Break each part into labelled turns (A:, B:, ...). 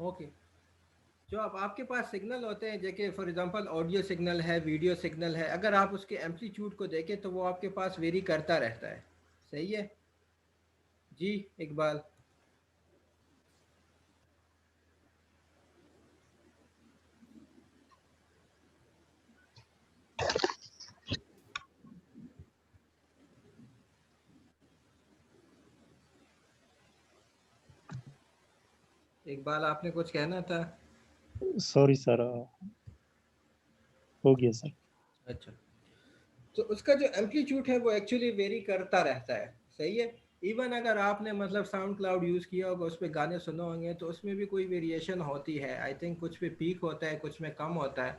A: Okay. जो अब आपके पास सिग्नल होते हैं, जैसे फॉर एग्जांपल ऑडियो सिग्नल है, वीडियो सिग्नल है, अगर आप उसके एम्पलीट्यूड को देखें तो वो आपके पास वेरी करता रहता है। सही है जी इकबाल। इकबाल आपने कुछ कहना था?
B: सॉरी सर, हो गया सर।
A: अच्छा। तो उसका जो एम्पलीट्यूड है वो एक्चुअली वेरी करता रहता है। सही है। इवन अगर आपने मतलब साउंड क्लाउड यूज़ किया होगा, उस पर गाने सुने होंगे, तो उसमें भी कोई वेरिएशन होती है। आई थिंक कुछ पे पीक होता है, कुछ में कम होता है।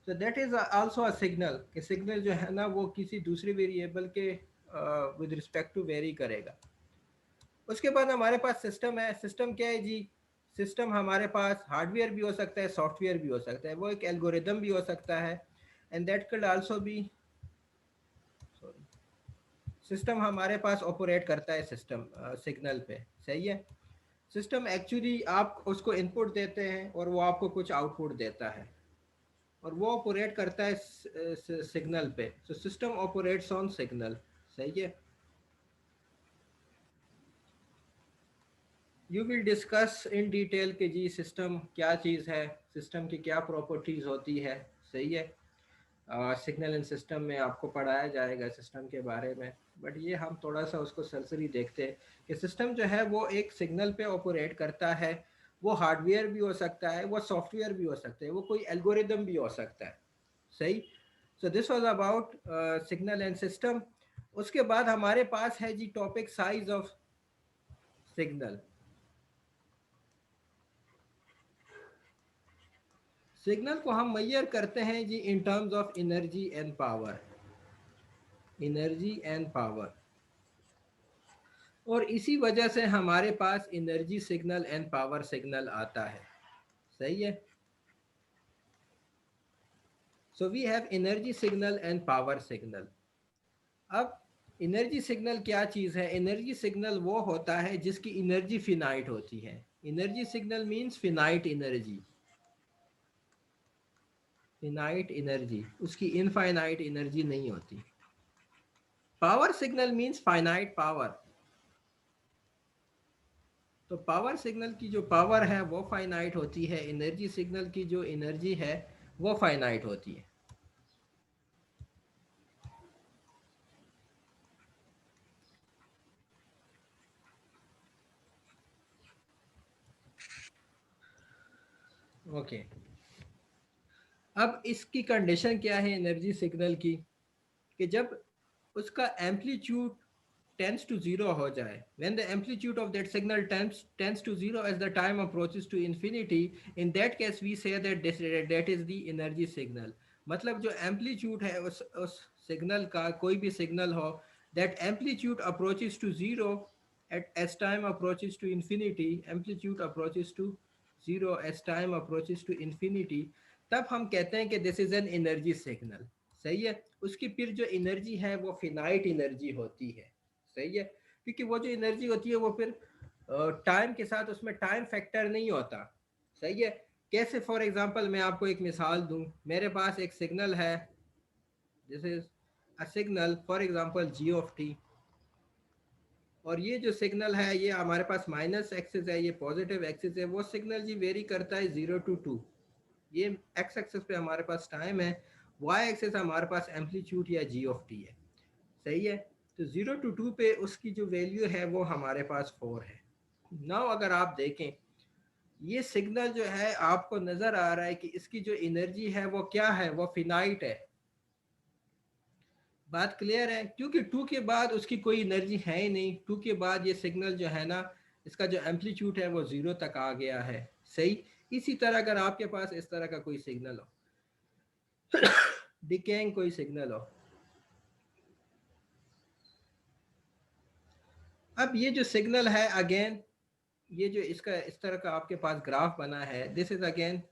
A: तो that is also a signal, कि सिग्नल जो है ना वो किसी दूसरे वेरिएबल के विद रिस्पेक्ट टू वेरी करेगा। उसके बाद हमारे पास सिस्टम है। सिस्टम क्या है जी? सिस्टम हमारे पास हार्डवेयर भी हो सकता है, सॉफ्टवेयर भी हो सकता है, वो एक एल्गोरिदम भी हो सकता है। And that can also be, system हमारे पास ऑपरेट करता है सिस्टम सिग्नल पे। सही है। सिस्टम एक्चुअली आप उसको इनपुट देते हैं और वो आपको कुछ आउटपुट देता है, और वो ऑपरेट करता है सिग्नल पे। So system operates on signal. सही है। You will discuss in detail कि जी सिस्टम क्या चीज़ है, सिस्टम की क्या प्रॉपर्टीज़ होती है। सही है। सिग्नल एंड सिस्टम में आपको पढ़ाया जाएगा सिस्टम के बारे में। बट ये हम थोड़ा सा उसको सरसरी देखते हैं कि सिस्टम जो है वो एक सिग्नल पे ऑपरेट करता है। वो हार्डवेयर भी हो सकता है, वो सॉफ्टवेयर भी हो सकता है, वो कोई एल्गोरिदम भी हो सकता है। सही। So this was about signal and system. उसके बाद हमारे पास है जी topic size of signal. Signal को हम मैयर करते हैं जी in terms of energy and power. Energy and power. और इसी वजह से हमारे पास energy signal and power signal आता है। सही है। So we have energy signal and power signal. अब एनर्जी सिग्नल क्या चीज़ है? एनर्जी सिग्नल वो होता है जिसकी एनर्जी फिनाइट होती है। Energy signal means finite energy. Finite energy, उसकी इनफाइनाइट एनर्जी नहीं होती। Power signal means finite power. तो पावर सिग्नल की जो पावर है वो फाइनाइट होती है, एनर्जी सिग्नल की जो एनर्जी है वो फाइनाइट होती है। ओके। अब इसकी कंडीशन क्या है एनर्जी सिग्नल की? कि जब उसका एम्पलीट्यूड टेंस टू जीरो हो जाए, when the amplitude of that signal tends to zero as the time approaches to infinity, in that case we say that is the energy signal. मतलब जो amplitude है उस सिग्नल का, कोई भी signal हो, that amplitude approaches to zero at as time approaches to infinity, amplitude approaches to zero as time approaches to infinity, तब हम कहते हैं कि this is N energy signal. सही है। उसकी फिर जो एनर्जी है वो फिनाइट एनर्जी होती है। सही है। क्योंकि वो जो एनर्जी होती है वो फिर टाइम के साथ उसमें टाइम फैक्टर नहीं होता। सही है। कैसे? फॉर एग्जांपल मैं आपको एक मिसाल दूं। मेरे पास एक सिग्नल है, this is a signal for example g of t. और ये जो सिग्नल है ये हमारे पास माइनस एक्सिस है, ये पॉजिटिव एक्सिस है। वो सिग्नल जी वेरी करता है 0 to 2। ये एक्स एक्सिस पे हमारे पास टाइम है, वाई एक्सिस हमारे पास एम्पलीट्यूड या जी ऑफ टी है। सही है। तो 0 to 2 पे उसकी जो वैल्यू है वो हमारे पास 4 है। नाउ अगर आप देखें, ये सिग्नल जो है आपको नज़र आ रहा है कि इसकी जो एनर्जी है वो क्या है? वो फिनाइट है। बात क्लियर है? क्योंकि 2 के बाद उसकी कोई एनर्जी है ही नहीं। 2 के बाद ये सिग्नल जो है ना, इसका जो एम्पलीट्यूड है वो 0 तक आ गया है। सही। इसी तरह अगर आपके पास इस तरह का कोई सिग्नल हो, डिकेइंग कोई सिग्नल हो, अब ये जो सिग्नल है अगेन, ये जो इसका इस तरह का आपके पास ग्राफ बना है, this is again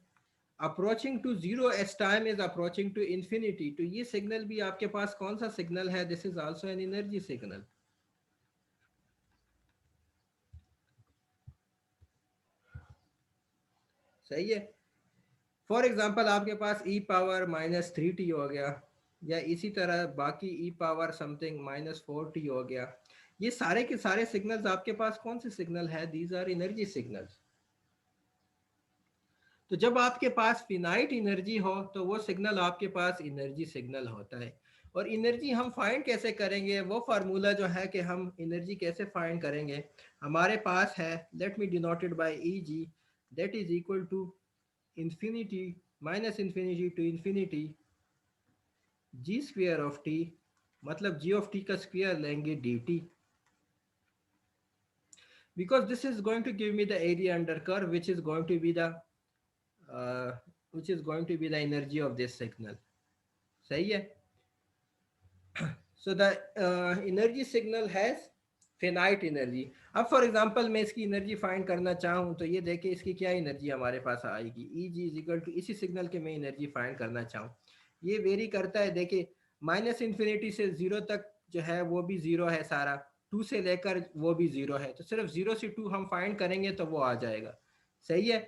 A: approaching to zero as time is approaching to infinity. तो ये सिग्नल भी आपके पास कौन सा सिग्नल है? This is also an energy signal. सही है। फॉर एग्जांपल आपके पास e पावर -3t हो गया, या इसी तरह बाकी e पावर समथिंग -4t हो गया। ये सारे के सारे सिग्नल्स आपके पास कौन से सिग्नल है? These are energy signals. तो जब आपके पास फिनाइट एनर्जी हो तो वो सिग्नल आपके पास एनर्जी सिग्नल होता है। और एनर्जी हम फाइंड कैसे करेंगे? वो फार्मूला जो है कि हम एनर्जी कैसे फाइंड करेंगे, हमारे पास है, let me denoted by E g, that is equal to infinity minus infinity to infinity g square of t, मतलब जी ऑफ टी का स्क्वेयर लेंगे d t, because this is going to give me the area under curve which is going to be the energy of this signal. सही है। so the energy signal has finite energy. अब for example मैं इसकी energy find करना चाहूँ तो ये देखिए इसकी क्या एनर्जी हमारे पास आएगी, ई जी इज इक्वल टू, इसी सिग्नल के मैं एनर्जी फाइंड करना चाहूँ, ये वेरी करता है। देखिए माइनस इन्फिनिटी से जीरो तक जो है वो भी जीरो है सारा, 2 से लेकर वो भी जीरो है, तो सिर्फ 0 से 2 हम फाइंड करेंगे तो वो आ जाएगा। सही है।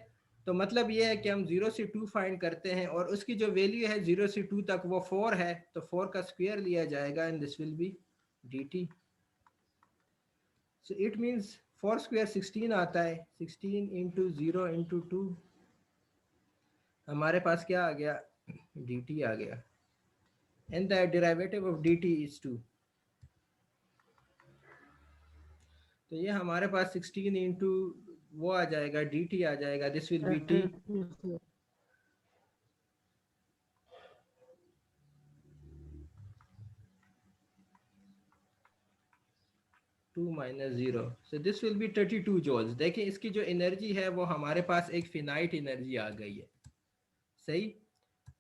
A: तो मतलब ये है कि हम 0 से 2 फाइंड करते हैं और उसकी जो वैल्यू है 0 से 2 तक वो 4 है, तो 4 का स्क्वायर लिया जाएगा and this will B dt. So it means 4 square 16 आता है, 16 into 0 into 2, हमारे पास क्या आ गया? dt आ गया, and the derivative of dt is 2. तो ये हमारे पास 16 into वो आ जाएगा, dt आ जाएगा, this will be t. 2 minus 0, so this will be 32 joules. देखिए इसकी जो एनर्जी है वो हमारे पास एक फिनाइट एनर्जी आ गई है। सही।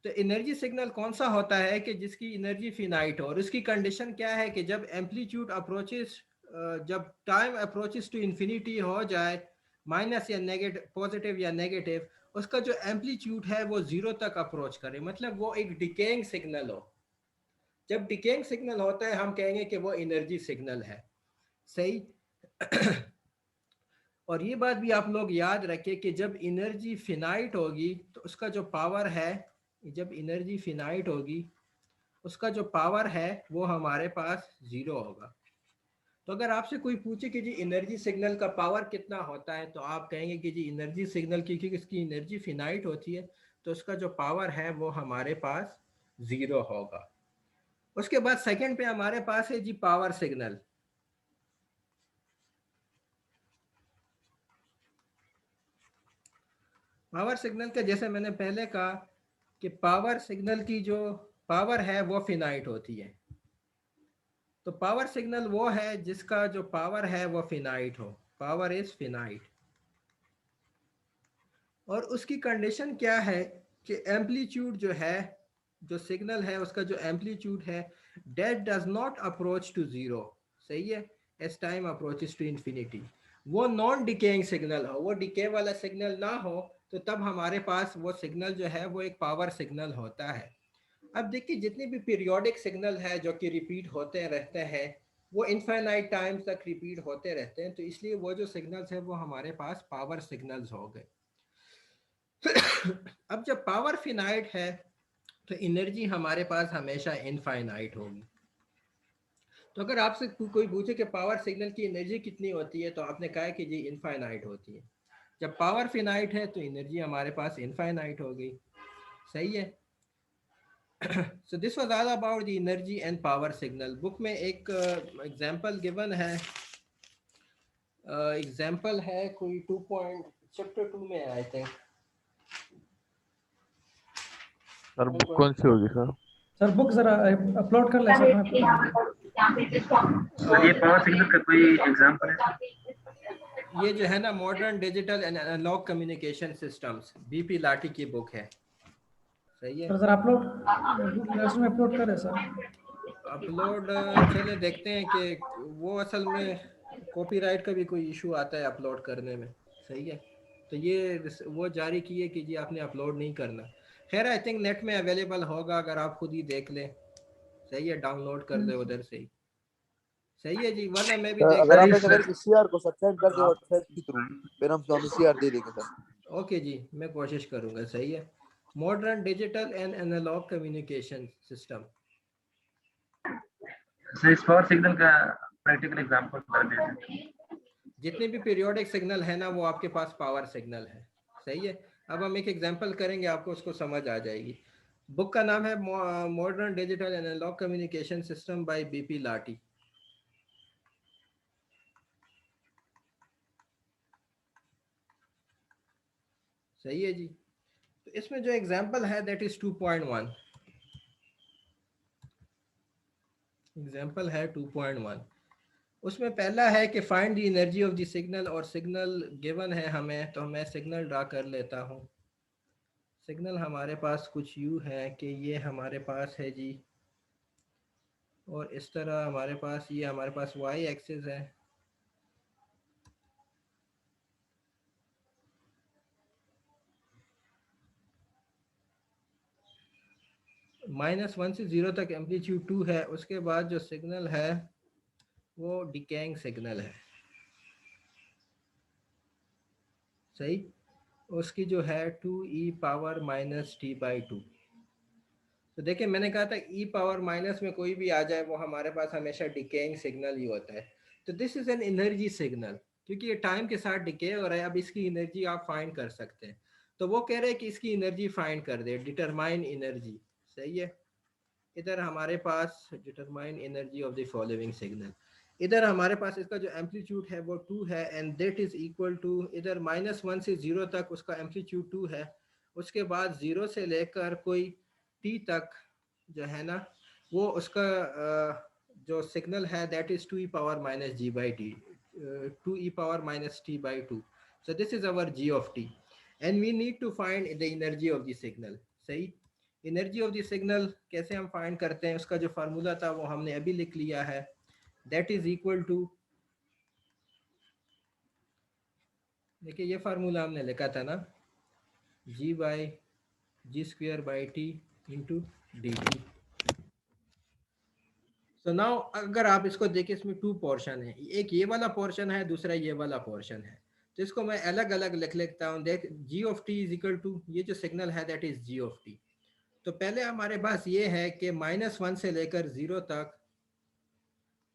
A: तो एनर्जी सिग्नल कौन सा होता है कि जिसकी एनर्जी फिनाइट हो, और उसकी कंडीशन क्या है कि जब एम्पलीट्यूड अप्रोचेस, जब टाइम अप्रोचेस टू इन्फिनिटी हो जाए, माइनस या नेगेटिव, पॉजिटिव या नेगेटिव, उसका जो एम्पलीट्यूड है वो जीरो तक अप्रोच करे, मतलब वो एक डिकेइंग सिग्नल हो। जब डिकेइंग सिग्नल होता है हम कहेंगे कि वो एनर्जी सिग्नल है। सही। और ये बात भी आप लोग याद रखें कि जब एनर्जी फिनाइट होगी तो उसका जो पावर है, जब एनर्जी फिनाइट होगी उसका जो पावर है वो हमारे पास जीरो होगा। तो अगर आपसे कोई पूछे कि जी एनर्जी सिग्नल का पावर कितना होता है, तो आप कहेंगे कि जी एनर्जी सिग्नल की, क्योंकि इसकी एनर्जी फिनाइट होती है तो उसका जो पावर है वो हमारे पास जीरो होगा। उसके बाद सेकंड पे हमारे पास है जी पावर सिग्नल। पावर सिग्नल का जैसे मैंने पहले कहा कि पावर सिग्नल की जो पावर है वो फिनाइट होती है। तो पावर सिग्नल वो है जिसका जो पावर है वो फिनाइट हो, पावर इज फिनाइट। और उसकी कंडीशन क्या है कि एम्पलीट्यूड जो है, जो सिग्नल है उसका जो एम्पलीट्यूड है, that does not approach to zero. सही है। As time approaches to infinity, वो नॉन डिकेइंग सिग्नल हो, वो डिके वाला सिग्नल ना हो, तो तब हमारे पास वो सिग्नल जो है वो एक पावर सिग्नल होता है। अब देखिए जितने भी पीरियोडिक सिग्नल है जो कि रिपीट होते रहते हैं, वो इनफाइनाइट टाइम तक रिपीट होते रहते हैं, तो इसलिए वो जो सिग्नल्स है वो हमारे पास पावर सिग्नल्स हो गए। अब जब पावर फिनाइट है तो एनर्जी हमारे पास हमेशा इनफाइनाइट होगी। तो अगर आपसे कोई पूछे कि पावर सिग्नल की एनर्जी कितनी होती है, तो आपने कहा कि जी इनफाइनाइट होती है। जब पावर फिनाइट है तो एनर्जी हमारे पास इनफाइनाइट हो गई। सही है। So this was all about the energy and power signal. Book में एक एग्जांपल गिवन है, एग्जांपल है कोई 2 चैप्टर 2 में आई थिंक।
C: सर बुक कौन सी होगी सर?
D: सर बुक जरा अपलोड कर ले सर।
E: ये पावर सिग्नल का कोई एग्जांपल है?
A: ये जो है ना modern digital and analogue communication systems, BP Lathi की बुक है। सही है
D: सर अपलोड क्लास में अपलोड करें सर।
A: अपलोड चले देखते हैं कि वो असल में कॉपीराइट का भी कोई इशू आता है अपलोड करने में। सही है। तो ये वो जारी किए कि जी आपने अपलोड नहीं करना। खैर आई थिंक नेट में अवेलेबल होगा, अगर आप खुद ही देख लें। सही है, डाउनलोड कर दे उधर से ही। सही है जी, वरना मैं भी देख
F: अगर आप अगर सीआर को सेंड कर दो व्हाट्सएप के थ्रू, फिर हम सीआर दे देंगे सर।
A: ओके जी, मैं कोशिश करूंगा। सही है। Modern digital and analogue communication system.
E: Sir इस पावर सिग्नल का प्रैक्टिकल एग्जांपल कर दीजिए।
A: जितने भी पीरियोडिक सिग्नल है ना, वो आपके पास पावर सिग्नल है। सही है। अब हम एक एग्जांपल करेंगे, आपको उसको समझ आ जाएगी। बुक का नाम है modern digital analogue communication system by BP Lathi. सही है जी। तो इसमें जो एग्जांपल है दैट इज 2.1। एग्जांपल है 2.1। उसमें पहला है कि find the energy of the signal, और सिग्नल गिवन है हमें, तो मैं सिग्नल ड्रा कर लेता हूँ। सिग्नल हमारे पास कुछ यूँ है कि ये हमारे पास है जी, और इस तरह हमारे पास ये हमारे पास वाई एक्सिस है। -1 से 0 तक एम्पलीट्यूड 2 है। उसके बाद जो सिग्नल है वो डिकेइंग सिग्नल है। सही। उसकी जो है 2e⁻⁻t/2। तो देखिए, मैंने कहा था ई पावर माइनस में कोई भी आ जाए वो हमारे पास हमेशा डिकेइंग सिग्नल ही होता है। तो this is N energy signal, क्योंकि ये टाइम के साथ डिके हो रहा है। अब इसकी एनर्जी आप फाइंड कर सकते हैं। तो वो कह रहे हैं कि इसकी एनर्जी फाइंड कर दे, डिटरमाइन एनर्जी। सही है। इधर हमारे पास determine energy of the following signal. इधर हमारे पास इसका जो एम्पलीट्यूड है वो 2 है, and that is equal to, इधर -1 से 0 तक उसका एम्पलीट्यूड 2 है। उसके बाद 0 से लेकर कोई टी तक जो है ना, वो उसका जो सिग्नल है that is 2e⁻⁻g/t, 2e⁻⁻t/2। So this is our g of t, and we need to find the energy of the signal. सही। एनर्जी ऑफ द सिग्नल कैसे हम फाइंड करते हैं, उसका जो फार्मूला था वो हमने अभी लिख लिया है। दैट इज इक्वल टू, देखिए ये फार्मूला हमने लिखा था ना, g/g² इंटू डी टी। तो नाउ अगर आप इसको देखें, इसमें 2 पोर्शन है, एक ये वाला पोर्शन है, दूसरा ये वाला पोर्शन है। तो इसको मैं अलग अलग लिख लेता हूँ। देख, g of t is equal to, ये जो सिग्नल है that is g of t. तो पहले हमारे पास ये है कि -1 से लेकर 0 तक,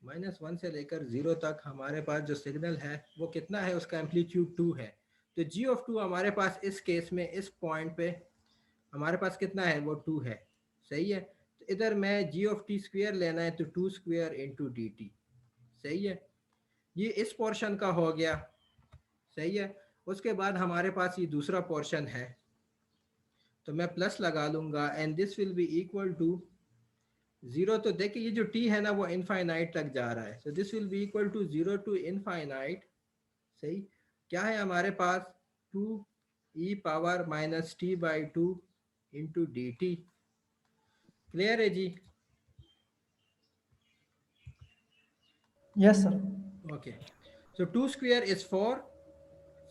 A: -1 से लेकर 0 तक हमारे पास जो सिग्नल है वो कितना है, उसका एम्पलीट्यूड 2 है। तो जी ऑफ 2 हमारे पास इस केस में, इस पॉइंट पे हमारे पास कितना है, वो 2 है। सही है। तो इधर मैं जी ऑफ टी स्क्वेयर लेना है, तो 2² इंटू डी टी। सही है। ये इस पोर्शन का हो गया। सही है। उसके बाद हमारे पास ये दूसरा पोर्शन है, तो मैं प्लस लगा लूंगा, and this will be equal to 0। तो देखिए ये जो t है ना वो इनफाइनाइट तक जा रहा है। So this will be equal to 0 to infinite. सही। क्या है हमारे पास, 2e⁻⁻t/2 into d t. Clear है जी।
D: Yes, sir.
A: Okay. So 2² is 4।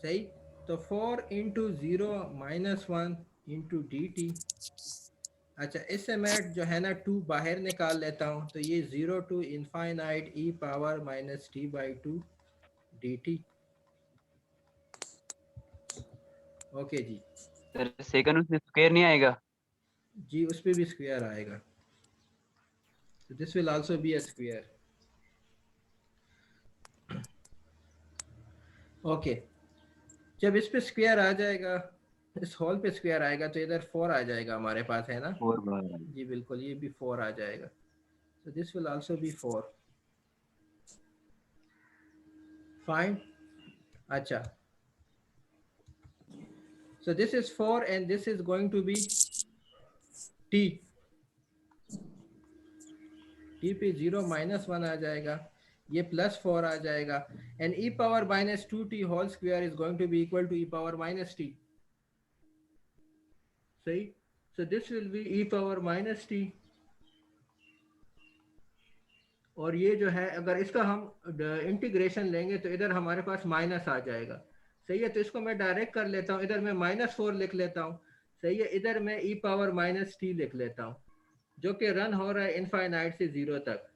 A: सही। तो 4 इंटू 0 -1 इंटू डी टी। अच्छा, इससे मैं जो है ना 2 बाहर निकाल लेता हूँ, तो ये 0 to infinite e⁻⁻t/2 d t. Okay जी।
F: सर सेकंड उसमें स्क्वायर नहीं आएगा?
A: जी उस पर भी स्क्वायर आएगा। तो this will also be a square. Okay. जब इस पे स्क्वायर आ जाएगा, इस होल पे स्क्वायर आएगा, तो इधर 4 आ जाएगा हमारे पास, है ना।
F: और बार
A: जी बिल्कुल, ये भी 4 आ जाएगा। तो this will also B 4। Fine. अच्छा, so this is 4 and this is going to be t। t पे 0 -1 आ जाएगा, ये +4 आ जाएगा, and e⁻⁻2t whole square is going to be equal to e⁻⁻t। सही। so this will be e⁻⁻t, और ये जो है अगर इसका हम इंटीग्रेशन लेंगे तो इधर हमारे पास माइनस आ जाएगा। सही है। तो इसको मैं डायरेक्ट कर लेता हूँ, इधर मैं -4 लिख लेता हूँ। सही है। इधर मैं e⁻⁻t लिख लेता हूँ, जो कि रन हो रहा है इनफाइनाइट से 0 तक।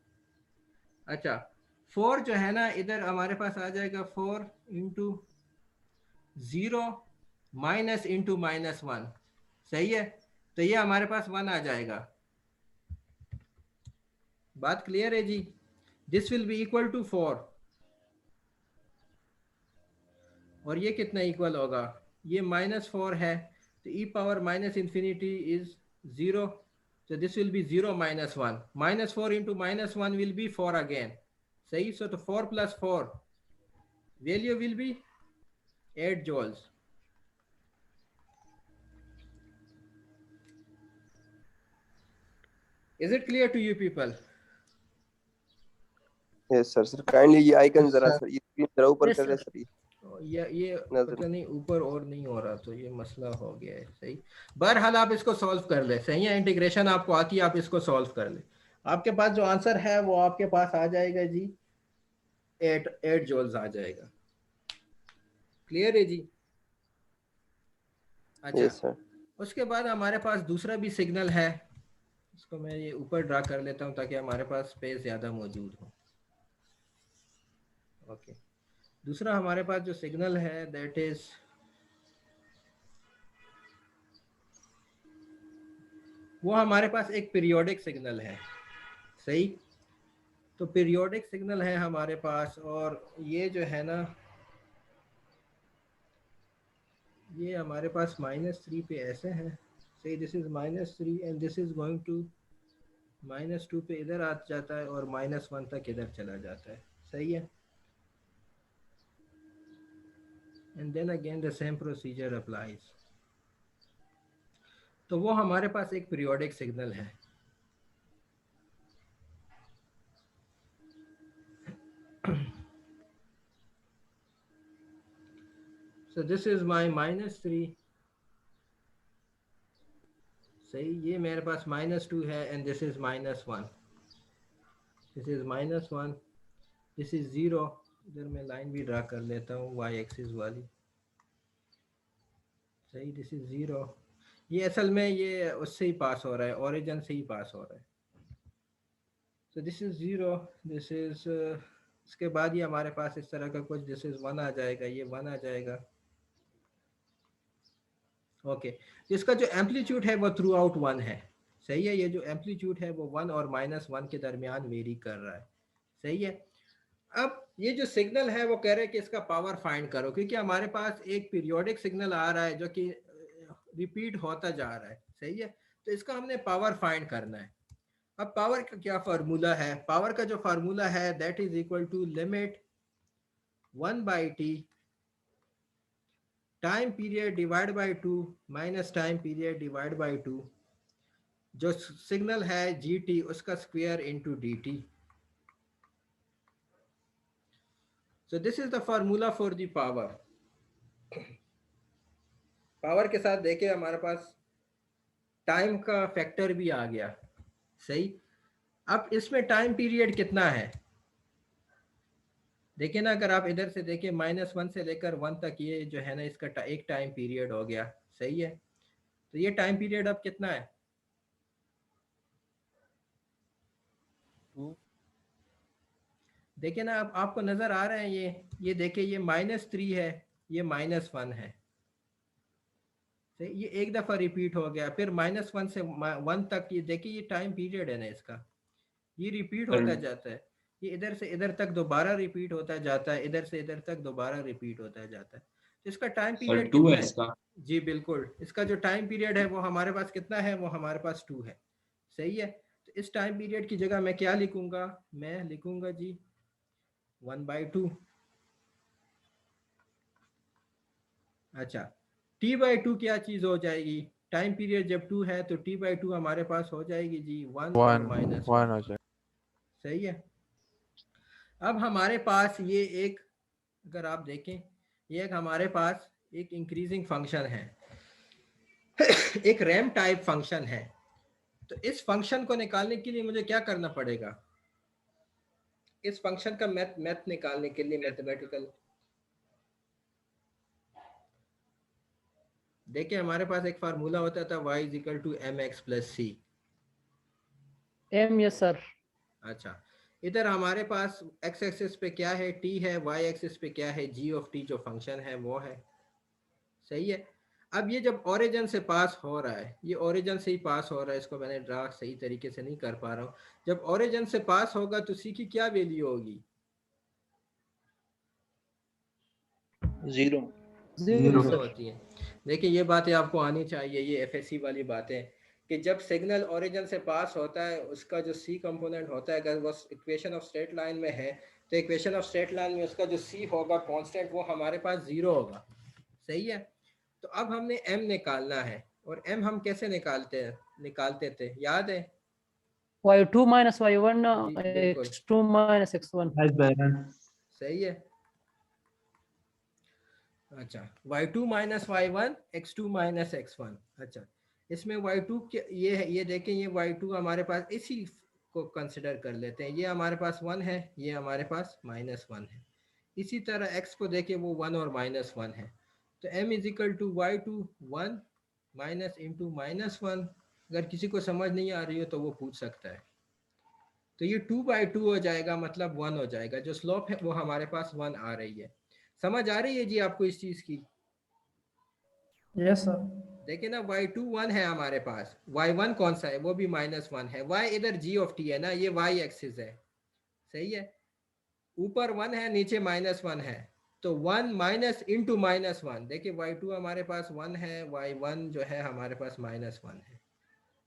A: अच्छा, 4 जो है ना, इधर हमारे पास आ जाएगा 4 इंटू 0 माइनस इंटू -1, सही है। तो ये हमारे पास 1 आ जाएगा। बात क्लियर है जी? This will be equal to 4, और ये कितना इक्वल होगा? ये -4 है, तो e power minus infinity is 0, so this will be 0 minus 1. -4 into -1 will be 4 again, सही। so तो 4 plus 4 value will be 8 joules. Is it clear to you people?
G: Yes sir. Sir kindly ये icon जरा
B: sir.
G: Sir ये screen जरा ऊपर
A: Yes,
G: कर दे
A: sir.
G: Sir.
A: ये
G: नजर
A: पता नहीं ऊपर और नहीं हो रहा, तो ये मसला हो गया है, सही। बहरहाल आप इसको सॉल्व कर ले, सही है। इंटीग्रेशन आपको आती है, आप इसको सॉल्व कर ले। आपके पास जो आंसर है वो आपके पास आ जाएगा जी, 8 जूल्स आ जाएगा। क्लियर है जी? अच्छा,
G: यस सर।
A: उसके बाद हमारे पास दूसरा भी सिग्नल है, इसको मैं ये ऊपर ड्रा कर लेता हूँ ताकि हमारे पास स्पेस ज़्यादा मौजूद हो। ओके, दूसरा हमारे पास जो सिग्नल है दैट इज वो हमारे पास एक पीरियोडिक सिग्नल है, सही। तो पीरियोडिक सिग्नल है हमारे पास, और ये जो है ना, ये हमारे पास -3 पे ऐसे है, सही। This is -3 and this is going to -2 पे इधर आ जाता है, और -1 तक इधर चला जाता है, सही है। And then again the same procedure applies. तो वो हमारे पास एक पीरियोडिक सिग्नल है। So this is my -3, सही। ये मेरे पास -2 है, and this is -1, this is -1, this is 0। इधर मैं लाइन भी ड्रा कर लेता हूँ y एक्सिस वाली, सही। This is 0। ये असल में ये उससे ही पास हो रहा है, ओरिजिन से ही पास हो रहा है। So this is 0, this is इसके बाद ये हमारे पास इस तरह का कुछ, दिस इज 1 आ जाएगा, ये 1 आ जाएगा। ओके, इसका जो एम्पलीट्यूड है वो थ्रू आउट 1 है, सही है। ये जो एम्पलीट्यूड है वो 1 और -1 के दरमियान वेरी कर रहा है, सही है। अब ये जो सिग्नल है वो कह रहे हैं कि इसका पावर फाइंड करो, क्योंकि हमारे पास एक पीरियोडिक सिग्नल आ रहा है जो कि रिपीट होता जा रहा है, सही है। तो इसका हमने पावर फाइंड करना है। अब पावर का क्या फार्मूला है? पावर का जो फार्मूला है that is equal to limit 1/t time period divide by 2 minus time period divide by 2, जो सिग्नल है gt उसका square into dt। So this is the formula for the power. Power के साथ देखिए हमारे पास टाइम का factor भी आ गया, सही। अब इसमें टाइम पीरियड कितना है देखिए ना, अगर आप इधर से देखिए -1 से लेकर 1 तक, ये जो है ना इसका एक टाइम पीरियड हो गया, सही है। तो ये टाइम पीरियड अब कितना है? देखिए ना, अब आपको नजर आ रहा है ये देखिए, ये -3 है, ये -1 है, ये एक दफा रिपीट हो गया, फिर -1 से 1 तक, ये देखिए ये टाइम पीरियड है ना इसका, ये रिपीट होता जाता है। ये इधर से इधर तक दोबारा रिपीट होता जाता है, इधर से इधर तक दोबारा रिपीट होता जाता है। तो इसका टाइम पीरियड कितना है? जी बिल्कुल, इसका जो टाइम पीरियड है वो हमारे पास कितना है? वो हमारे पास 2 है, सही है। तो इस टाइम पीरियड की जगह मैं क्या लिखूंगा? मैं लिखूंगा जी 1/2। अच्छा, t/2 क्या चीज हो जाएगी? टाइम पीरियड जब 2 है तो t/2 हमारे पास हो जाएगी जी 1 और
C: 1
A: -1,
C: हो जाए।
A: सही है। अब हमारे पास ये एक, अगर आप देखें, ये एक हमारे पास एक इंक्रीजिंग फंक्शन है एक रैम टाइप फंक्शन है। तो इस फंक्शन को निकालने के लिए मुझे क्या करना पड़ेगा? इस फंक्शन का मैथ निकालने के लिए मैथमेटिकल, देखिए हमारे पास एक फार्मूला होता था y = mx + c।
D: M, yes sir.
A: अच्छा, इधर हमारे पास x एक्सिस पे क्या है? t है, y एक्सिस पे क्या है? g(t) जो फंक्शन है वो है, सही है। अब ये जब ओरिजिन से पास हो रहा है, ये ओरिजिन से ही पास हो रहा है, इसको मैंने ड्रा सही तरीके से नहीं कर पा रहा हूँ। जब ओरिजिन से पास होगा तो सी की क्या वैल्यू होगी?
H: जीरो।
C: जीरो।
A: जीरो होती है। देखिए ये बातें आपको आनी चाहिए, ये एफएससी वाली बातें, कि जब सिग्नल ओरिजिन से पास होता है उसका जो सी कंपोनेंट होता है, अगर वो इक्वेशन ऑफ स्ट्रेट लाइन में है तो इक्वेशन ऑफ स्ट्रेट लाइन में उसका जो सी होगा कांस्टेंट, वो हमारे पास जीरो होगा। सही है। तो अब हमने m निकालना है, और m हम कैसे निकालते थे, याद है?
I: y2 minus y1
A: जी बिल्कुल
I: x2 minus x1।
A: सही है। अच्छा, y2 minus y1 x2 minus x1। अच्छा, इसमें y2 ये है, ये देखें, ये y2 हमारे पास इसी को कंसिडर कर लेते हैं, ये हमारे पास 1 है, ये हमारे पास -1 है। इसी तरह x को देखें, वो 1 और -1 है। तो m is equal to y2 1 minus into -1। अगर किसी को समझ नहीं आ रही हो तो वो पूछ सकता है। तो ये 2/2 हो जाएगा, मतलब 1 हो जाएगा। जो स्लोप है वो हमारे पास 1 आ रही है। समझ आ रही है जी आपको इस चीज़ की?
D: Yes sir.
A: देखिए ना, y2 1 है हमारे पास, y1 कौन सा है, वो भी -1 है। y इधर g ऑफ t है ना, ये y एक्सिस है। सही है। ऊपर 1 है, नीचे -1 है, तो 1 माइनस इंटू -1। देखिए y2 हमारे पास 1 है, y1 जो है हमारे पास -1 है,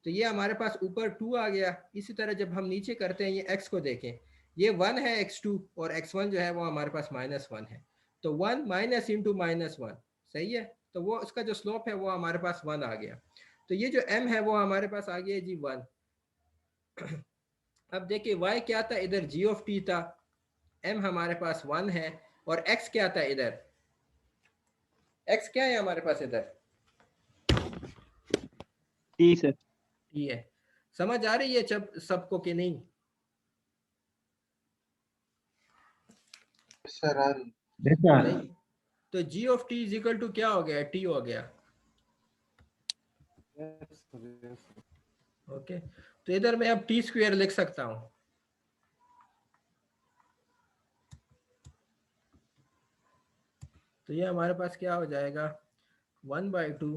A: तो ये हमारे पास ऊपर 2 आ गया। इसी तरह जब हम नीचे करते हैं, ये x को देखें, ये 1 है x2, और x1 जो है वो हमारे पास -1 है, तो 1 माइनस इंटू -1। सही है। तो वो उसका जो स्लोप है वो हमारे पास 1 आ गया। तो ये जो m है वो हमारे पास आ गया जी 1। अब देखिए y क्या था, इधर g ऑफ t था, m हमारे पास 1 है, और x क्या था इधर, x क्या है हमारे पास इधर,
I: ठीक है।
A: t है। समझ आ रही है जब सबको कि नहीं? सही। तो g of t is equal to क्या हो गया, t हो गया। ओके, तो इधर मैं अब टी स्क्वायर लिख सकता हूं। तो ये हमारे पास क्या हो जाएगा, 1/2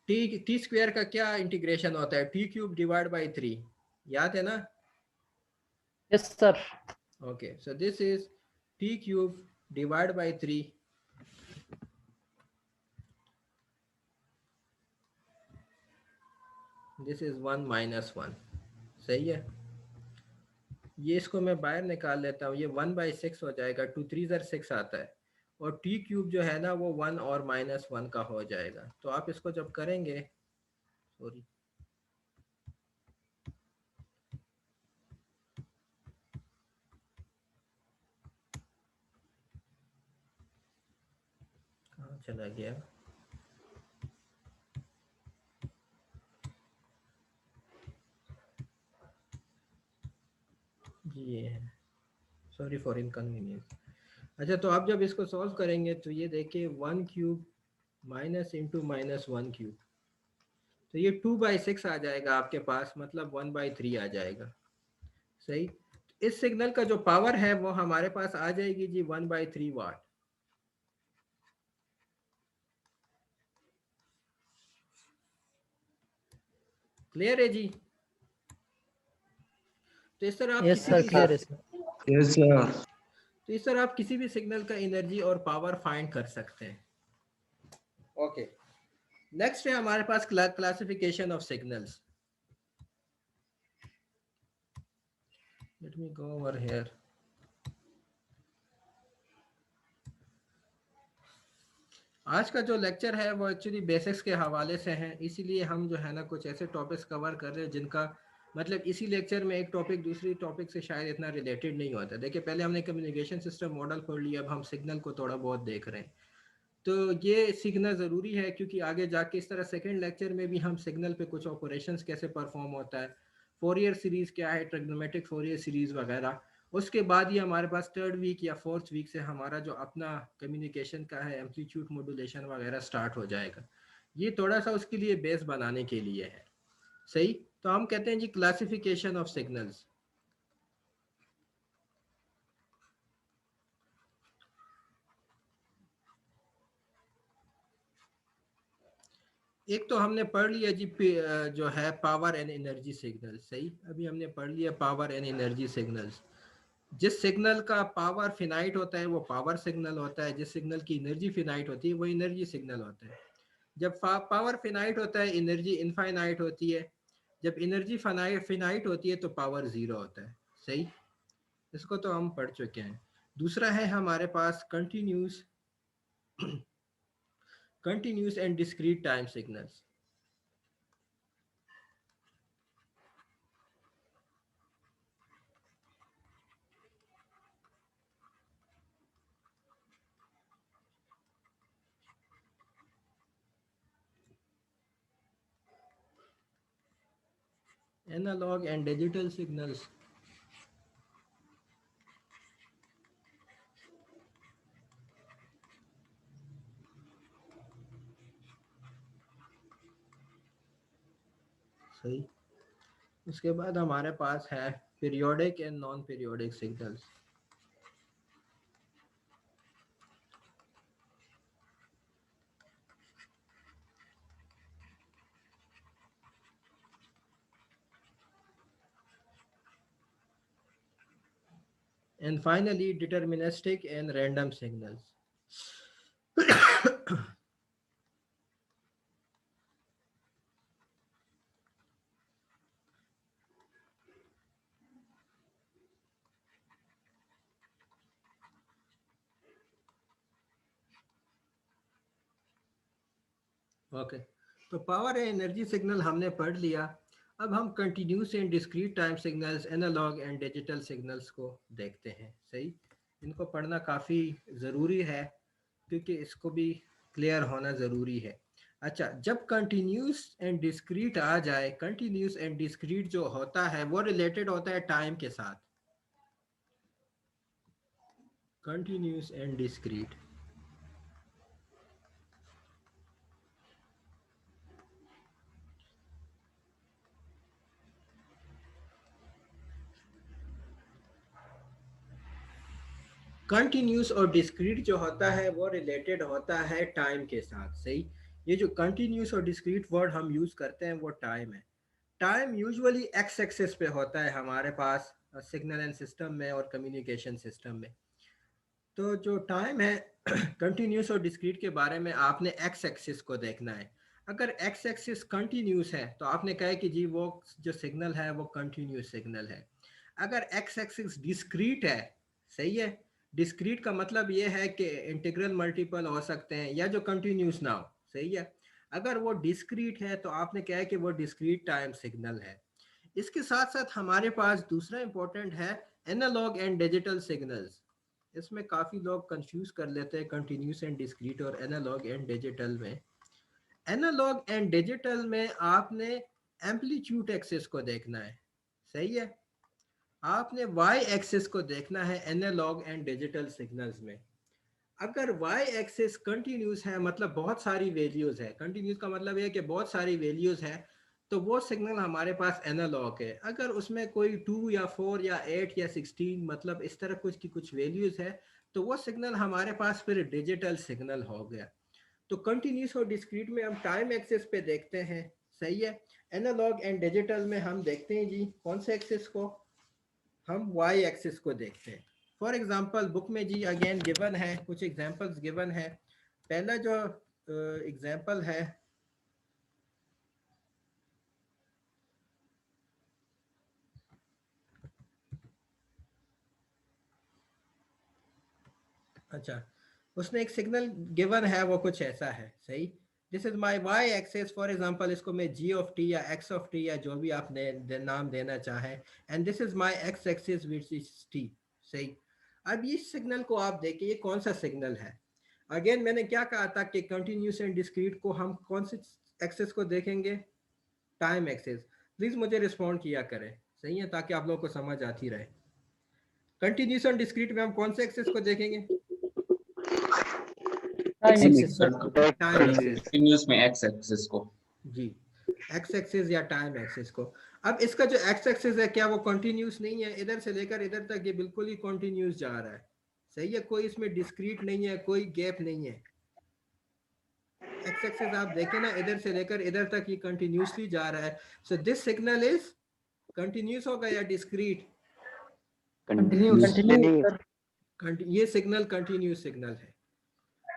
A: टी स्क्वायर का क्या इंटीग्रेशन होता है, टी क्यूब डिवाइड बाई 3, याद है ना?
I: Yes sir.
A: Okay, so this is T cube divide by 3, this is 1 -1। सही है। ये इसको मैं बाहर निकाल लेता हूँ, ये 1/6 हो जाएगा, 2 3 6 आता है, और टी क्यूब जो है ना वो 1 और -1 का हो जाएगा। तो आप इसको जब करेंगे, सॉरी, कहाँ चला गया, जी ये है, सॉरी फॉर इनकन्वीनियंस। अच्छा, तो आप जब इसको सॉल्व करेंगे तो ये देखिए 1 क्यूब माइनस इंटू -1 क्यूब, तो ये 2/6 आ जाएगा आपके पास, मतलब 1/3 आ जाएगा। सही। इस सिग्नल का जो पावर है वो हमारे पास आ जाएगी जी 1/3 वाट। क्लियर है जी? तो इस तरह आप
I: यस सर, क्लियर है सर।
A: तो इस तरह आप किसी भी सिग्नल का एनर्जी और पावर फाइंड कर सकते हैं। ओके, नेक्स्ट है हमारे पास classification of signals. Let me go over here. आज का जो लेक्चर है वो एक्चुअली बेसिक्स के हवाले से है, इसीलिए हम जो है ना कुछ ऐसे टॉपिक्स कवर कर रहे हैं जिनका मतलब इसी लेक्चर में एक टॉपिक दूसरी टॉपिक से शायद इतना रिलेटेड नहीं होता। देखिए, पहले हमने कम्युनिकेशन सिस्टम मॉडल पढ़ लिया, अब हम सिग्नल को थोड़ा बहुत देख रहे हैं। तो ये सीखना ज़रूरी है, क्योंकि आगे जाके इस तरह सेकंड लेक्चर में भी हम सिग्नल पे कुछ ऑपरेशंस कैसे परफॉर्म होता है, फोरियर सीरीज़ क्या है, ट्रिग्नोमेट्रिक फोरियर सीरीज़ वगैरह। उसके बाद ही हमारे पास थर्ड वीक या फोर्थ वीक से हमारा जो अपना कम्युनिकेशन का है, एम्पलीट्यूड मॉड्यूलेशन वगैरह स्टार्ट हो जाएगा। ये थोड़ा सा उसके लिए बेस बनाने के लिए है। सही। तो हम कहते हैं जी क्लासिफिकेशन ऑफ सिग्नल्स। एक तो हमने पढ़ लिया जी जो है पावर एंड एनर्जी सिग्नल, सही। अभी हमने पढ़ लिया पावर एंड एनर्जी सिग्नल्स। जिस सिग्नल का पावर फिनाइट होता है वो पावर सिग्नल होता है, जिस सिग्नल की एनर्जी फिनाइट होती है वो एनर्जी सिग्नल होता है। जब पावर फिनाइट होता है एनर्जी इनफाइनाइट होती है, जब एनर्जी फिनाइट होती है तो पावर जीरो होता है, सही। इसको तो हम पढ़ चुके हैं। दूसरा है हमारे पास continuous and discrete time signals. Analog and digital signals. सही। उसके बाद हमारे पास है periodic and non periodic signals. And finally, deterministic and random signals. Okay, तो पावर एंड एनर्जी सिग्नल हमने पढ़ लिया। अब हम continuous and discrete time signals, analog and digital signals को देखते हैं, सही। इनको पढ़ना काफ़ी ज़रूरी है क्योंकि इसको भी क्लियर होना ज़रूरी है। अच्छा, जब कंटिन्यूस एंड डिस्क्रीट आ जाए, कंटिन्यूस एंड डिस्क्रीट जो होता है वो रिलेटेड होता है टाइम के साथ। कंटिन्यूस एंड डिस्क्रीट, कंटिन्यूस और डिस्क्रीट जो होता है वो रिलेटेड होता है टाइम के साथ, सही। ये जो कंटिन्यूस और डिस्क्रीट वर्ड हम यूज़ करते हैं वो टाइम है। टाइम यूजुअली एक्स एक्सिस पे होता है हमारे पास सिग्नल एंड सिस्टम में और कम्युनिकेशन सिस्टम में। तो जो टाइम है कंटिन्यूस और डिस्क्रीट के बारे में आपने एक्स एक्सिस को देखना है। अगर एक्स एक्सिस कंटिन्यूस है तो आपने कहा कि जी वो जो सिग्नल है वो कंटिन्यूस सिग्नल है। अगर एक्स एक्सिस डिस्क्रीट है, सही है, डिस्क्रीट का मतलब ये है कि इंटीग्रल मल्टीपल हो सकते हैं या जो कंटिन्यूस ना हो, सही है। अगर वो डिस्क्रीट है तो आपने कहा कि वो डिस्क्रीट टाइम सिग्नल है। इसके साथ साथ हमारे पास दूसरा इंपॉर्टेंट है एनालॉग एंड डिजिटल सिग्नल्स। इसमें काफ़ी लोग कंफ्यूज कर लेते हैं कंटिन्यूस एंड डिस्क्रीट और एनालॉग एंड डिजिटल में। एनालॉग एंड डिजिटल में आपने एम्पलीट्यूड एक्सिस को देखना है, सही है। आपने वाई एक्सिस को देखना है एनालॉग एंड डिजिटल सिग्नल्स में। अगर वाई एक्सिस कंटिन्यूस है, मतलब बहुत सारी वैल्यूज है, कंटिन्यूस का मतलब है कि बहुत सारी वैल्यूज है, तो वो सिग्नल हमारे पास एनालॉग है। अगर उसमें कोई 2 या 4 या 8 या 16 मतलब इस तरह कुछ की कुछ वैल्यूज है तो वो सिग्नल हमारे पास फिर डिजिटल सिग्नल हो गया। तो कंटिन्यूस और डिस्क्रीट में हम टाइम एक्सिस पे देखते हैं, सही है। एनालॉग एंड डिजिटल में हम देखते हैं जी कौन से एक्सिस को, हम वाई एक्सिस को देखते हैं। फॉर एग्जांपल बुक में जी अगेन गिवन है, कुछ एग्जांपल्स गिवन है। पहला जो एग्जांपल है अच्छा, उसने एक सिग्नल गिवन है वो कुछ ऐसा है, सही। This is my y axis, for example इसको मैं जी ऑफ टी या एक्स ऑफ टी या जो भी आप नाम देना चाहें, and this is my x axis which is t, सही। अब इस सिग्नल को आप देखिए ये कौन सा सिग्नल है। अगेन मैंने क्या कहा था कि कंटिन्यूस एंड डिस्क्रीट को हम कौन से एक्सिस को देखेंगे, टाइम एक्सिस। प्लीज मुझे रिस्पॉन्ड किया करें, सही है, ताकि आप लोगों को समझ आती रहे। कंटिन्यूस एंड डिस्क्रीट में हम कौन से एक्सिस को देखेंगे,
I: time axis sir.
A: Time axis
J: continuous में एक्स एक्सिस को
A: जी, एक्स एक्सिस या टाइम एक्सिस को। अब इसका जो एक्स एक्सिस है क्या वो कंटिन्यूस नहीं है, इधर से लेकर इधर तक ये बिल्कुल ही कंटिन्यूस जा रहा है, सही है, कोई इसमें डिस्क्रीट नहीं है, कोई गैप नहीं है। एक्स एक्सिस आप देखें ना, इधर से लेकर इधर तक ये कंटिन्यूसली जा रहा है। So this signal is continuous होगा या डिस्क्रीट?
D: Continuous.
A: ये सिग्नल कंटिन्यूस सिग्नल है।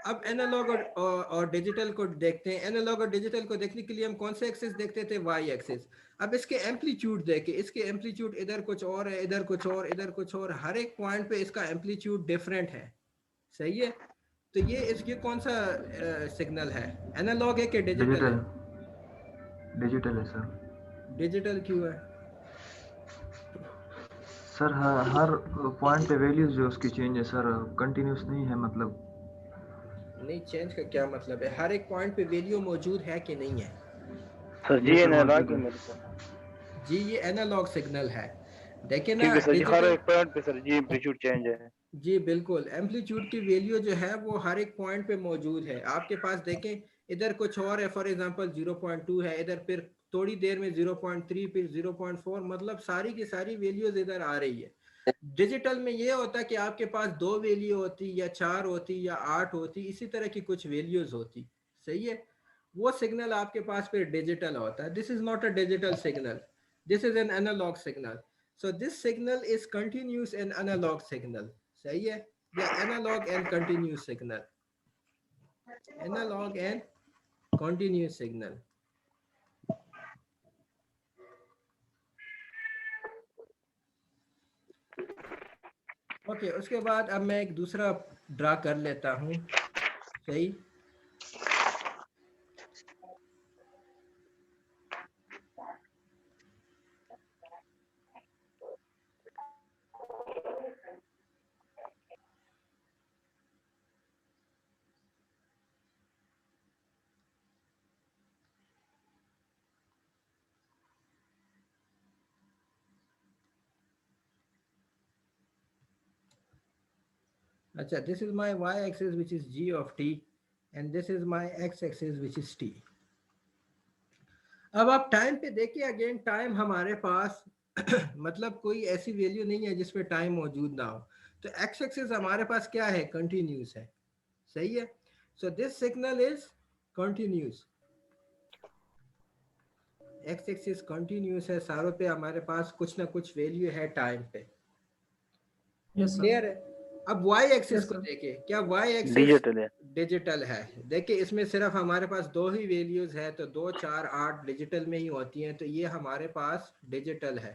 A: अब एनालॉग और डिजिटल को देखते हैं। एनालॉग और डिजिटल को देखने के लिए हम कौन से एक्सिस देखते थे? Y axis. अब इसके एम्पलीट्यूड देखे, इसके एम्पलीट्यूड इधर कुछ और है, इधर कुछ और, इधर कुछ और, हर एक पॉइंट पे इसका एम्पलीट्यूड डिफरेंट है। सही है। तो ये इसके कौन सा सिग्नल है? एनालॉग है कि डिजिटल है?
C: डिजिटल है सर।
A: डिजिटल क्यों है?
C: सर हर पॉइंट पे वैल्यूज जो उसकी चेंज है सर, कंटिन्यूस नहीं है मतलब।
A: नहीं, चेंज का क्या मतलब है? हर एक पॉइंट पे वैल्यू मौजूद है कि नहीं है?
H: सर जी एनालॉग है मेरे को,
A: जी ये एनालॉग सिग्नल है। देखिए ना,
H: क्योंकि सर जी हर
A: डिजिटल,
H: एक पॉइंट पे सर जी एम्पलीट्यूड चेंज है।
A: जी बिल्कुल, एम्पलीट्यूड की वैल्यू जो है वो हर एक पॉइंट पे मौजूद है। आपके पास देखें, इधर कुछ और है, फॉर एग्जांपल 0.2 है, इधर फिर थोड़ी देर में 0.3, फिर 0.4, मतलब सारी की सारी वैल्यूज इधर आ रही है। डिजिटल में ये होता है कि आपके पास 2 वैल्यू होती, या 4 होती, या 8 होती, इसी तरह की कुछ वैल्यूज होती। सही है। वो सिग्नल आपके पास फिर डिजिटल होता है। This is not a digital signal, this is an analogue signal. So this signal is continuous and analogue signal. सही है। या analogue and continuous signal, analogue and continuous signal. Okay, उसके बाद अब मैं एक दूसरा ड्रा कर लेता हूँ। सही। अच्छा, this is my y-axis which is g of t and this is my x-axis which is t। अब आप टाइम पे देखिए, अगेन टाइम हमारे पास मतलब कोई ऐसी वैल्यू नहीं है जिसमें टाइम मौजूद ना हो। तो एक्स एक्सिस हमारे पास क्या है? कंटिन्यूस है। सही है। So this signal is continuous, x axis continuous है, सारों पे हमारे पास कुछ ना कुछ वैल्यू है टाइम पे।
D: Yes, sir.
A: क्लियर है। अब वाई एक्सिस
D: Yes,
A: को
D: sir.
A: देखिए, क्या वाई एक्सिस
H: डिजिटल है।
A: डिजिटल है? देखिए इसमें सिर्फ हमारे पास 2 ही वैल्यूज है, तो 2, 4, 8 डिजिटल में ही होती हैं, तो ये हमारे पास डिजिटल है।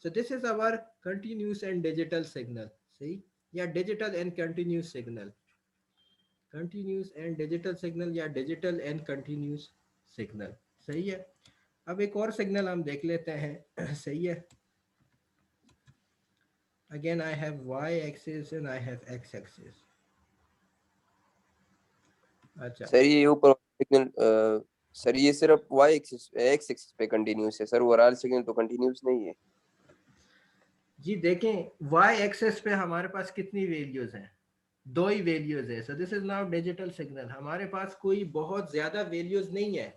A: So this is our continuous and digital signal. सही। या digital and continuous signal, continuous and digital signal, या डिजिटल एंड कंटिन्यूस सिग्नल। सही है। अब एक और सिग्नल हम देख लेते हैं। सही है। Again I have y axis and I have x axis। अच्छा,
G: सर ये ऊपर सिग्नल, सर ये सिर्फ y एक्सिस x एक्सिस पे कंटिन्यूस है सर, ओवरऑल सिग्नल तो कंटिन्यूस नहीं है।
A: जी देखें, y एक्सिस पे हमारे पास कितनी वैल्यूज हैं? 2 ही वैल्यूज है। So this is now digital signal. हमारे पास कोई बहुत ज्यादा वैल्यूज नहीं है,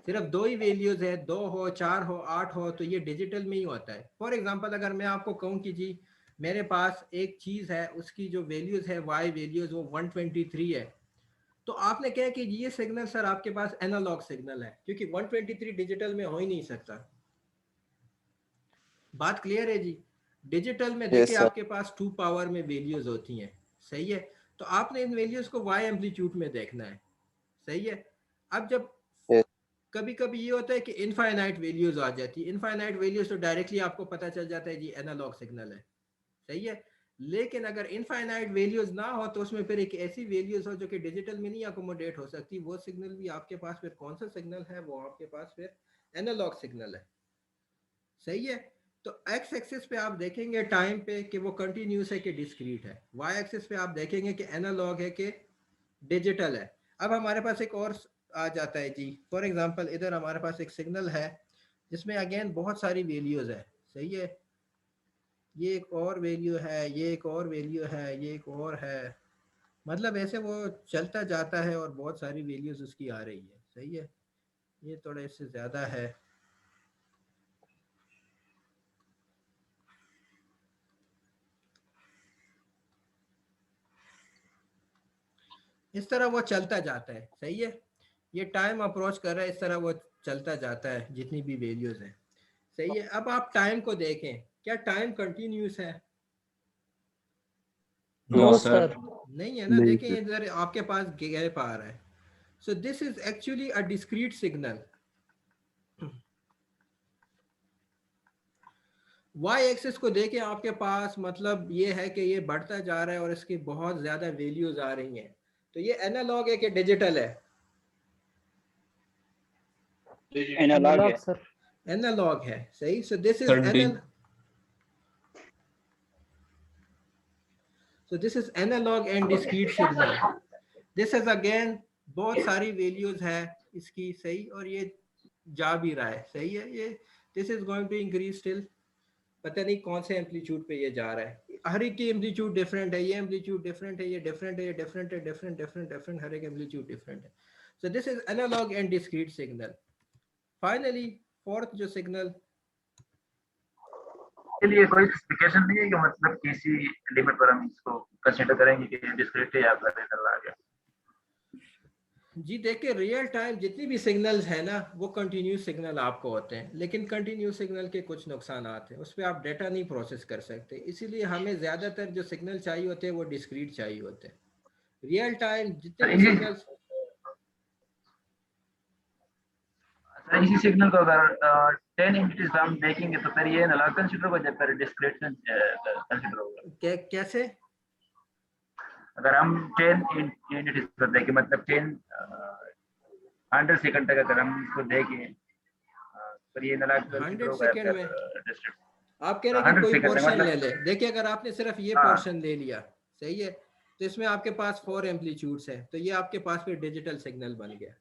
A: सिर्फ 2 ही वैल्यूज है। 2 हो, 4 हो, 8 हो, तो ये डिजिटल में ही होता है। फॉर एग्जांपल अगर मैं आपको कहूँ कि जी मेरे पास एक चीज है, उसकी जो वैल्यूज है y वैल्यूज वो 123 है, तो आपने कहा कि ये सिग्नल सर आपके पास एनालॉग सिग्नल है, क्योंकि 123 डिजिटल में हो ही नहीं सकता। बात क्लियर है जी। डिजिटल में देखिए
G: यस सर।
A: आपके पास 2 पावर में वैल्यूज होती हैं। सही है। तो आपने इन वैल्यूज को y एम्पलीट्यूड में देखना है। सही है। अब जब
G: यस
A: कभी कभी ये होता है कि इनफाइनाइट वैल्यूज आ जाती है, इनफाइनाइट वैल्यूज तो डायरेक्टली आपको पता चल जाता है जी एनालॉग सिग्नल है। सही है। लेकिन अगर इनफाइनाइट वैल्यूज ना हो तो उसमें फिर एक ऐसी वैल्यूज हो जो कि डिजिटल में नहीं अकोमोडेट हो सकती, वो सिग्नल भी आपके पास फिर कौन सा सिग्नल है? वो आपके पास फिर एनालॉग सिग्नल है। सही है। तो एक्स एक्सिस पे आप देखेंगे टाइम पे कि वो कंटिन्यूस है कि डिस्क्रीट है। वाई एक्सिस पे आप देखेंगे कि एनालॉग है कि डिजिटल है। अब हमारे पास एक और आ जाता है जी, फॉर एग्जांपल इधर हमारे पास एक सिग्नल है जिसमें अगेन बहुत सारी वैल्यूज है। सही है। ये एक और वैल्यू है, ये एक और वैल्यू है, ये एक और है, मतलब ऐसे वो चलता जाता है और बहुत सारी वैल्यूज उसकी आ रही है। सही है। ये थोड़ा इससे ज़्यादा है। इस तरह वो चलता जाता है, सही है। ये टाइम अप्रोच कर रहा है, इस तरह वो चलता जाता है जितनी भी वैल्यूज हैं, सही है। अब आप टाइम को देखें, क्या टाइम कंटिन्यूस है?
J: No,
I: No,
J: sir.
I: sir.
A: नहीं है ना, देखें इधर आपके पास गैप आ रहा है। So this is actually a discrete signal. Y axis को देखें, आपके पास मतलब ये है कि ये बढ़ता जा रहा है और इसकी बहुत ज्यादा वैल्यूज आ रही हैं। तो ये एनालॉग है कि डिजिटल है?
H: एनालॉग है।
I: Analog, sir.
A: एनालॉग है, सही। So this is analogue and discrete signal. This is again बहुत सारी वैल्यूज है इसकी, सही, और ये जा भी रहा है, सही है। ये this is going to increase still, पता नहीं कौन से एम्पलीट्यूड पे ये जा रहा है। हर एक की एम्पलीट्यूड डिफरेंट है, ये एम्पलीट्यूड डिफरेंट है, ये डिफरेंट है, ये डिफरेंट है, डिफरेंट, हर एक एम्पलीट्यूड डिफरेंट है। So this is analogue and discrete signal. Finally fourth जो सिग्नल,
E: के लिए कोई स्पेसिफिकेशन नहीं है कि मतलब किसी लिमिट पर हम इसको कंसीडर करेंगे कि डिस्क्रीट है या पैरेलल आ गया।
A: जी देखिए, रियल टाइम जितनी भी सिग्नल्स है ना वो कंटिन्यूस सिग्नल आपको होते हैं, लेकिन कंटिन्यूस सिग्नल के कुछ नुकसान आते हैं, उस पर आप डेटा नहीं प्रोसेस कर सकते। इसीलिए हमें ज़्यादातर जो सिग्नल चाहिए होते हैं वो डिस्क्रीट चाहिए होते हैं। रियल टाइम जितने भी सिग्नल्स,
E: इसी सिग्नल को अगर 10 यूनिट्स हम देखेंगे तो फिर ये एनालॉग कंसीडर हो जाए, फिर डिस्क्रीट कंसीडर होगा।
A: कैसे?
E: अगर हम 10 यूनिट्स को देखें, मतलब 100 सेकंड तक अगर हम इसको देखें, फिर ये एनालॉग कंसीडर
A: 100
E: होगा
A: सेकेंड
E: फिर
A: में
E: डिस्क्रीट।
A: आप कह रहे हैं कि
E: 100
A: कोई
E: सेकंड
A: पोर्शन
E: मतलब
A: ले ले। देखिए, अगर आपने सिर्फ ये
E: हाँ।
A: पोर्शन ले लिया, सही है, तो इसमें आपके पास 4 एम्पलीट्यूड्स है, तो ये आपके पास फिर डिजिटल सिग्नल बन गया,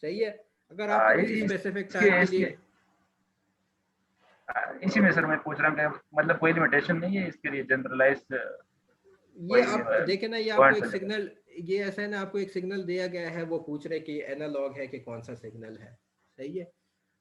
A: सही है। अगर आपको किसी स्पेसिफिक टाइम के लिए,
E: इसी में सर मैं पूछ रहा हूँ कि मतलब कोई लिमिटेशन नहीं है इसके लिए, जनरलाइज
A: ये आप देखें ना, ये आपको एक सिग्नल, ये ऐसा है ना, आपको एक सिग्नल दिया गया है, वो पूछ रहे कि एनालॉग है कि कौन सा सिग्नल है, सही है।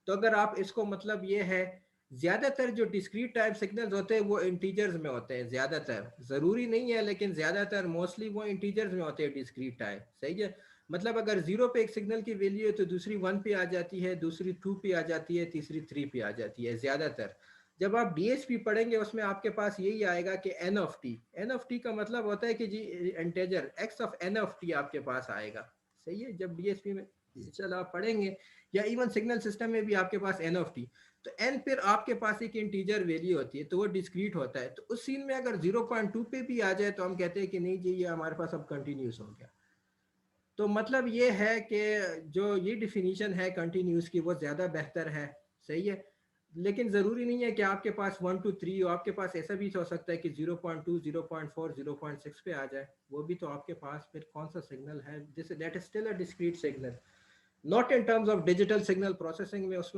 A: तो अगर आप इसको, मतलब ये है, ज्यादातर जो डिस्क्रीट टाइम सिग्नल्स होते हैं वो इंटीजर्स में होते हैं, ज्यादातर, जरूरी नहीं है लेकिन ज्यादातर मोस्टली वो इंटीजर्स में होते हैं डिस्क्रीट टाइम, सही है। मतलब अगर 0 पे एक सिग्नल की वैल्यू है तो दूसरी 1 पे आ जाती है, दूसरी 2 पे आ जाती है, तीसरी 3 पे आ जाती है ज्यादातर। जब आप डीएसपी पढ़ेंगे उसमें आपके पास यही आएगा कि एन ऑफ टी का मतलब होता है कि जी integer x of n of t आपके पास आएगा, सही है। जब डीएसपी में चल आप पढ़ेंगे, या इवन सिग्नल सिस्टम में भी आपके पास एन ऑफ टी, तो एन फिर आपके पास एक इंटीजर वैल्यू होती है, तो वो डिस्क्रीट होता है। तो उस सीन में अगर 0.2 पे भी आ जाए तो हम कहते हैं कि नहीं जी, ये हमारे पास अब कंटिन्यूस हो गया। तो मतलब ये है कि जो ये डिफिनीशन है कंटिन्यूस की वो ज़्यादा बेहतर है, सही है। लेकिन ज़रूरी नहीं है कि आपके पास 1 to 3 हो, आपके पास ऐसा भी हो सकता है कि 0.2, 0.4, 0.6 पे आ जाए, वो भी तो आपके पास फिर कौन सा सिग्नल है, this that is still a discrete signal, not in terms of digital signal processing में उसमें